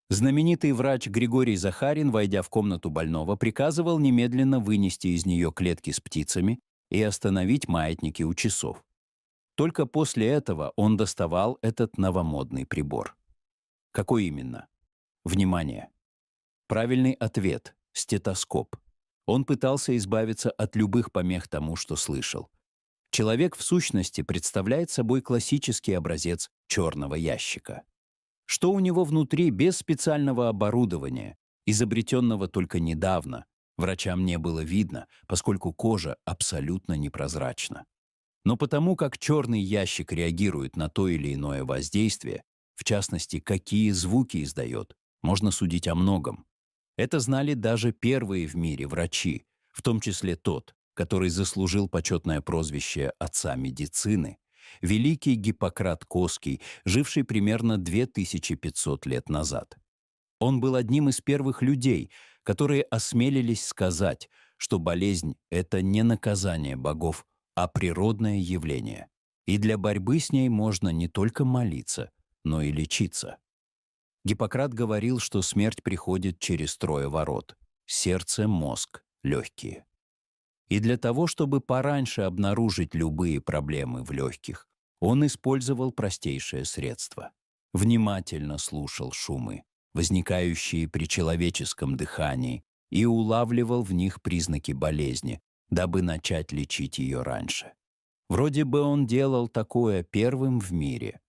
Знаменитый врач Григорий Захарин, войдя в комнату больного, приказывал немедленно вынести из нее клетки с птицами и остановить маятники у часов. Только после этого он доставал этот новомодный прибор. Какой именно? Внимание! Правильный ответ — стетоскоп. Он пытался избавиться от любых помех тому, что слышал. Человек, в сущности, представляет собой классический образец черного ящика. Что у него внутри без специального оборудования, изобретенного только недавно, врачам не было видно, поскольку кожа абсолютно непрозрачна. Но потому как черный ящик реагирует на то или иное воздействие, в частности, какие звуки издает, можно судить о многом. Это знали даже первые в мире врачи, в том числе тот, который заслужил почетное прозвище «отца медицины», великий Гиппократ Коский, живший примерно 2500 лет назад. Он был одним из первых людей, которые осмелились сказать, что болезнь — это не наказание богов, а природное явление. И для борьбы с ней можно не только молиться, но и лечиться. Гиппократ говорил, что смерть приходит через трое ворот: сердце, мозг, легкие. И для того, чтобы пораньше обнаружить любые проблемы в легких, он использовал простейшее средство. Внимательно слушал шумы, возникающие при человеческом дыхании, и улавливал в них признаки болезни, дабы начать лечить ее раньше. Вроде бы он делал такое первым в мире.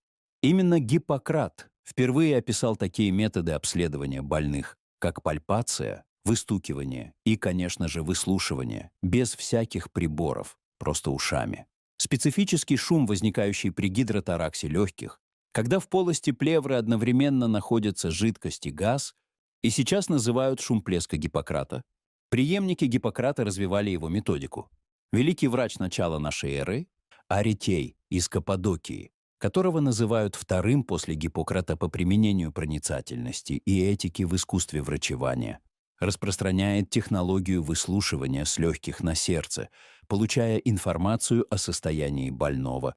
Именно Гиппократ впервые описал такие методы обследования больных, как пальпация, выстукивание и, конечно же, выслушивание, без всяких приборов, просто ушами. Специфический шум, возникающий при гидротараксе легких, когда в полости плевры одновременно находятся жидкость и газ, и сейчас называют шум плеска Гиппократа. Преемники Гиппократа развивали его методику. Великий врач начала нашей эры, Аретей из Каппадокии, которого называют вторым после Гиппократа по применению проницательности и этики в искусстве врачевания, распространяет технологию выслушивания с легких на сердце, получая информацию о состоянии больного,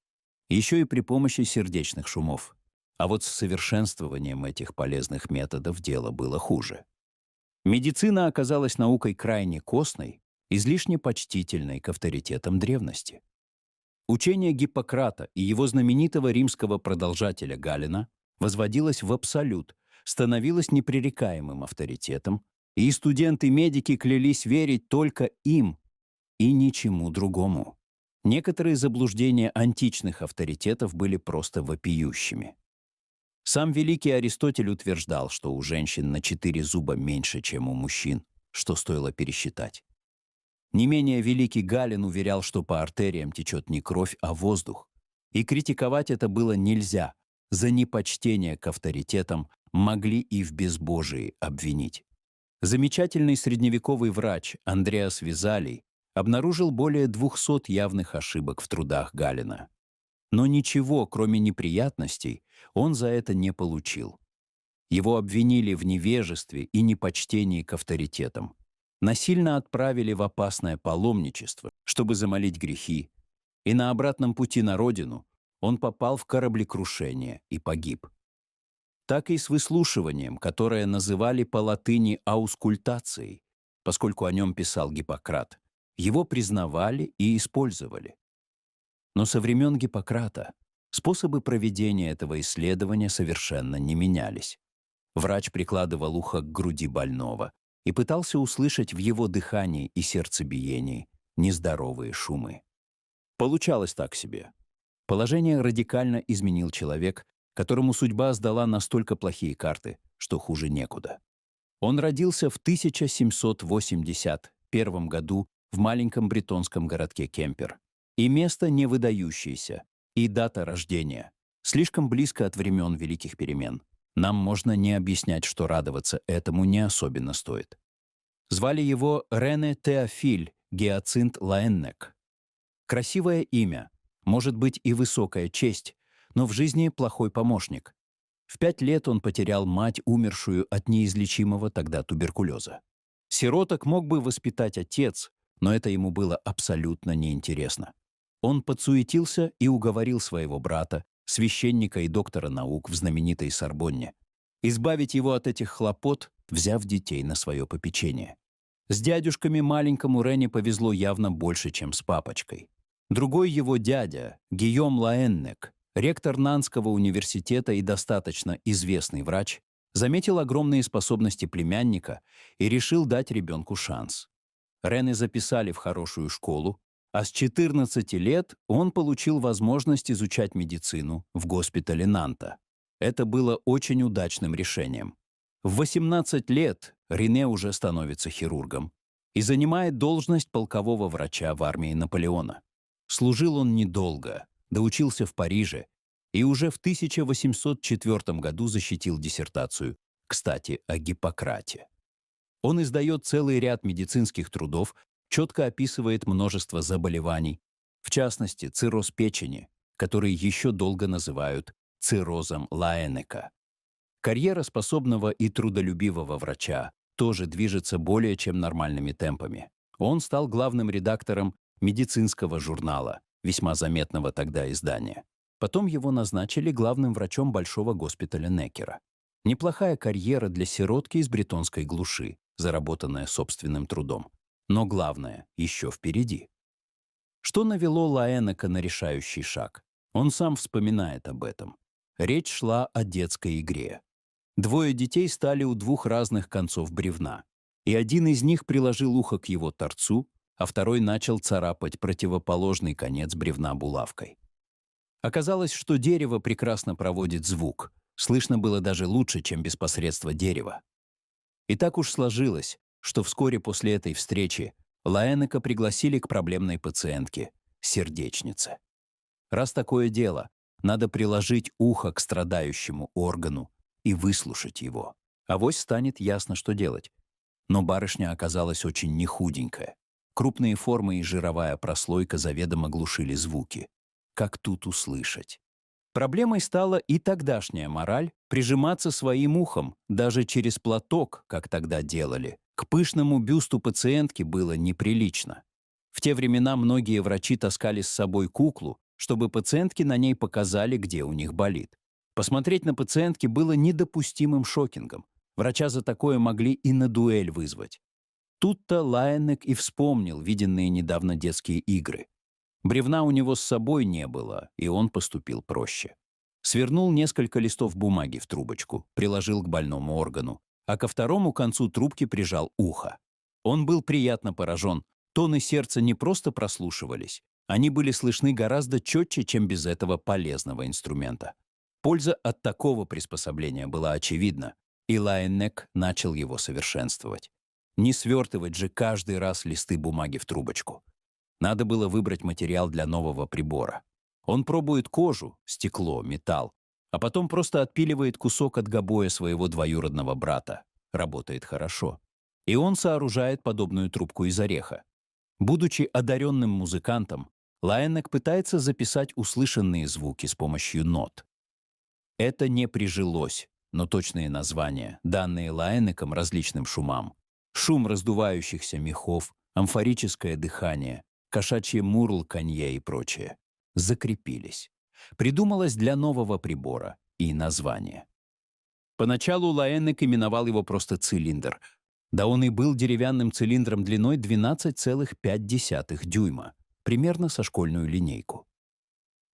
еще и при помощи сердечных шумов. А вот с совершенствованием этих полезных методов дело было хуже. Медицина оказалась наукой крайне костной, излишне почтительной к авторитетам древности. Учение Гиппократа и его знаменитого римского продолжателя Галена возводилось в абсолют, становилось непререкаемым авторитетом, и студенты-медики клялись верить только им и ничему другому. Некоторые заблуждения античных авторитетов были просто вопиющими. Сам великий Аристотель утверждал, что у женщин на 4 зуба меньше, чем у мужчин, что стоило пересчитать. Не менее великий Гален уверял, что по артериям течет не кровь, а воздух. И критиковать это было нельзя. За непочтение к авторитетам могли и в безбожии обвинить. Замечательный средневековый врач Андреас Визалий обнаружил более 200 явных ошибок в трудах Галена. Но ничего, кроме неприятностей, он за это не получил. Его обвинили в невежестве и непочтении к авторитетам. Насильно отправили в опасное паломничество, чтобы замолить грехи, и на обратном пути на родину он попал в кораблекрушение и погиб. Так и с выслушиванием, которое называли по латыни аускультацией, поскольку о нем писал Гиппократ, его признавали и использовали. Но со времен Гиппократа способы проведения этого исследования совершенно не менялись. Врач прикладывал ухо к груди больного и пытался услышать в его дыхании и сердцебиении нездоровые шумы. Получалось так себе. Положение радикально изменил человек, которому судьба сдала настолько плохие карты, что хуже некуда. Он родился в 1781 году в маленьком бретонском городке Кемпер. И место не выдающееся, и дата рождения слишком близко от времен Великих перемен. Нам можно не объяснять, что радоваться этому не особенно стоит. Звали его Рене Теофиль Гиацинт Лаэннек. Красивое имя, может быть и высокая честь, но в жизни плохой помощник. В 5 лет он потерял мать, умершую от неизлечимого тогда туберкулеза. Сироток мог бы воспитать отец, но это ему было абсолютно неинтересно. Он подсуетился и уговорил своего брата, священника и доктора наук в знаменитой Сорбонне, избавить его от этих хлопот, взяв детей на свое попечение. С дядюшками маленькому Рене повезло явно больше, чем с папочкой. Другой его дядя, Гийом Лаэннек, ректор Нанского университета и достаточно известный врач, заметил огромные способности племянника и решил дать ребенку шанс. Рене записали в хорошую школу, а с 14 лет он получил возможность изучать медицину в госпитале Нанта. Это было очень удачным решением. В 18 лет Рене уже становится хирургом и занимает должность полкового врача в армии Наполеона. Служил он недолго, доучился в Париже и уже в 1804 году защитил диссертацию, кстати, о Гиппократе. Он издает целый ряд медицинских трудов, четко описывает множество заболеваний, в частности, цирроз печени, который еще долго называют циррозом Лаэннека. Карьера способного и трудолюбивого врача тоже движется более чем нормальными темпами. Он стал главным редактором медицинского журнала, весьма заметного тогда издания. Потом его назначили главным врачом большого госпиталя Неккера. Неплохая карьера для сиротки из бретонской глуши, заработанная собственным трудом. Но главное еще впереди. Что навело Лаэннека на решающий шаг? Он сам вспоминает об этом. Речь шла о детской игре. Двое детей стали у двух разных концов бревна, и один из них приложил ухо к его торцу, а второй начал царапать противоположный конец бревна булавкой. Оказалось, что дерево прекрасно проводит звук, слышно было даже лучше, чем без посредства дерева. И так уж сложилось, что вскоре после этой встречи Лаэннека пригласили к проблемной пациентке, сердечнице. Раз такое дело, надо приложить ухо к страдающему органу и выслушать его. Авось станет ясно, что делать. Но барышня оказалась очень нехуденькая. Крупные формы и жировая прослойка заведомо глушили звуки. Как тут услышать? Проблемой стала и тогдашняя мораль прижиматься своим ухом, даже через платок, как тогда делали. К пышному бюсту пациентки было неприлично. В те времена многие врачи таскали с собой куклу, чтобы пациентки на ней показали, где у них болит. Посмотреть на пациентки было недопустимым шокингом. Врача за такое могли и на дуэль вызвать. Тут-то Лаэннек и вспомнил виденные недавно детские игры. Бревна у него с собой не было, и он поступил проще. Свернул несколько листов бумаги в трубочку, приложил к больному органу, а ко второму концу трубки прижал ухо. Он был приятно поражен. Тоны сердца не просто прослушивались, они были слышны гораздо четче, чем без этого полезного инструмента. Польза от такого приспособления была очевидна, и Лаэннек начал его совершенствовать. Не свертывать же каждый раз листы бумаги в трубочку. Надо было выбрать материал для нового прибора. Он пробует кожу, стекло, металл, а потом просто отпиливает кусок от гобоя своего двоюродного брата. Работает хорошо. И он сооружает подобную трубку из ореха. Будучи одаренным музыкантом, Лаэннек пытается записать услышанные звуки с помощью нот. Это не прижилось, но точные названия, данные Лаэннеком различным шумам. Шум раздувающихся мехов, амфорическое дыхание, кошачье мурлканье и прочее. Закрепились. Придумалось для нового прибора и название. Поначалу Лаэннек именовал его просто цилиндр. Да он и был деревянным цилиндром длиной 12,5 дюйма, примерно со школьную линейку.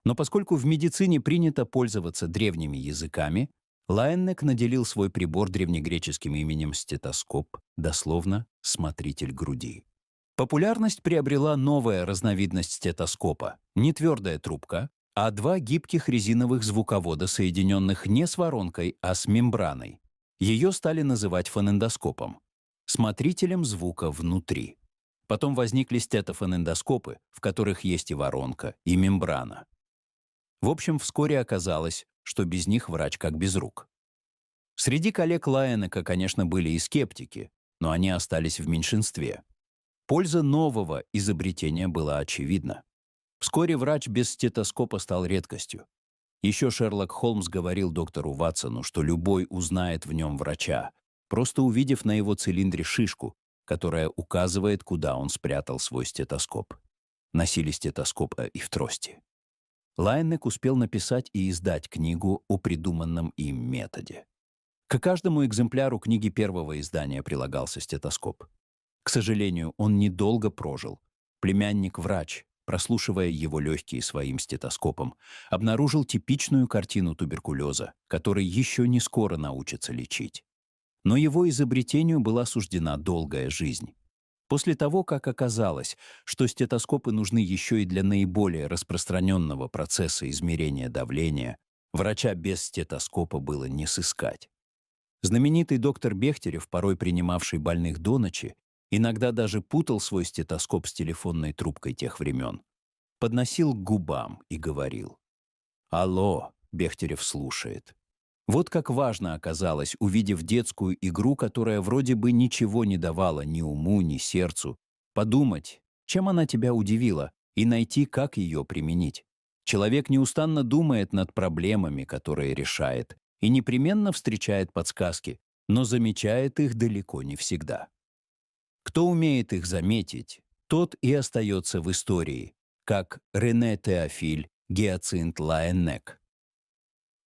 Но поскольку в медицине принято пользоваться древними языками, Лаэннек наделил свой прибор древнегреческим именем стетоскоп, дословно «смотритель груди». Популярность приобрела новая разновидность стетоскопа — не твердая трубка, а два гибких резиновых звуковода, соединенных не с воронкой, а с мембраной. Ее стали называть фонендоскопом — смотрителем звука внутри. Потом возникли стетофонендоскопы, в которых есть и воронка, и мембрана. В общем, вскоре оказалось, что без них врач как без рук. Среди коллег Лаэннека, конечно, были и скептики, но они остались в меньшинстве. Польза нового изобретения была очевидна. Вскоре врач без стетоскопа стал редкостью. Еще Шерлок Холмс говорил доктору Ватсону, что любой узнает в нем врача, просто увидев на его цилиндре шишку, которая указывает, куда он спрятал свой стетоскоп. Носили стетоскоп и в трости. Лаэннек успел написать и издать книгу о придуманном им методе. К каждому экземпляру книги первого издания прилагался стетоскоп. К сожалению, он недолго прожил. Племянник-врач, прослушивая его легкие своим стетоскопом, обнаружил типичную картину туберкулеза, который еще не скоро научится лечить. Но его изобретению была суждена долгая жизнь. После того, как оказалось, что стетоскопы нужны еще и для наиболее распространенного процесса измерения давления, врача без стетоскопа было не сыскать. Знаменитый доктор Бехтерев, порой принимавший больных до ночи, иногда даже путал свой стетоскоп с телефонной трубкой тех времен, подносил к губам и говорил: «Алло», — Бехтерев слушает. Вот как важно оказалось, увидев детскую игру, которая вроде бы ничего не давала ни уму, ни сердцу, подумать, чем она тебя удивила, и найти, как ее применить. Человек неустанно думает над проблемами, которые решает, и непременно встречает подсказки, но замечает их далеко не всегда. Кто умеет их заметить, тот и остается в истории, как Рене Теофиль, Гиацинт Лаеннек.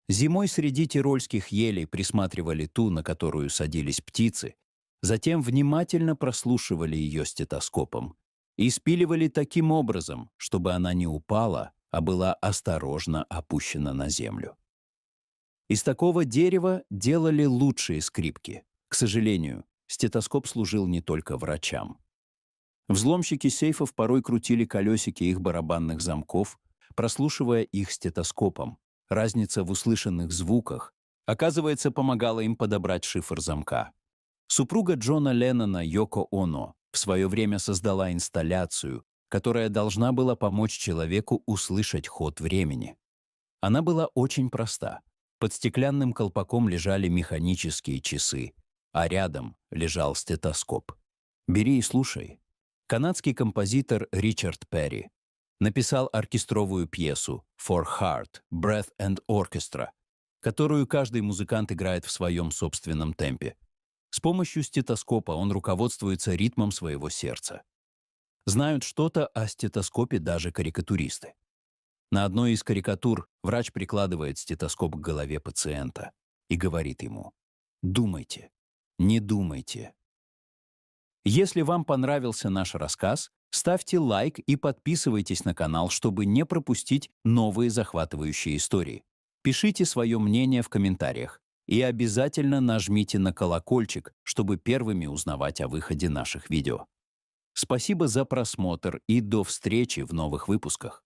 Зимой среди тирольских елей присматривали ту, на которую садились птицы, затем внимательно прослушивали ее стетоскопом и спиливали таким образом, чтобы она не упала, а была осторожно опущена на землю. Из такого дерева делали лучшие скрипки. К сожалению, стетоскоп служил не только врачам. Взломщики сейфов порой крутили колесики их барабанных замков, прослушивая их стетоскопом. Разница в услышанных звуках, оказывается, помогала им подобрать шифр замка. Супруга Джона Леннона Йоко Оно в свое время создала инсталляцию, которая должна была помочь человеку услышать ход времени. Она была очень проста. Под стеклянным колпаком лежали механические часы, а рядом лежал стетоскоп. Бери и слушай. Канадский композитор Ричард Перри написал оркестровую пьесу «For Heart, Breath and Orchestra», которую каждый музыкант играет в своем собственном темпе. С помощью стетоскопа он руководствуется ритмом своего сердца. Знают что-то о стетоскопе даже карикатуристы. На одной из карикатур врач прикладывает стетоскоп к голове пациента и говорит ему: «Думайте, не думайте». Если вам понравился наш рассказ, ставьте лайк и подписывайтесь на канал, чтобы не пропустить новые захватывающие истории. Пишите свое мнение в комментариях и обязательно нажмите на колокольчик, чтобы первыми узнавать о выходе наших видео. Спасибо за просмотр и до встречи в новых выпусках.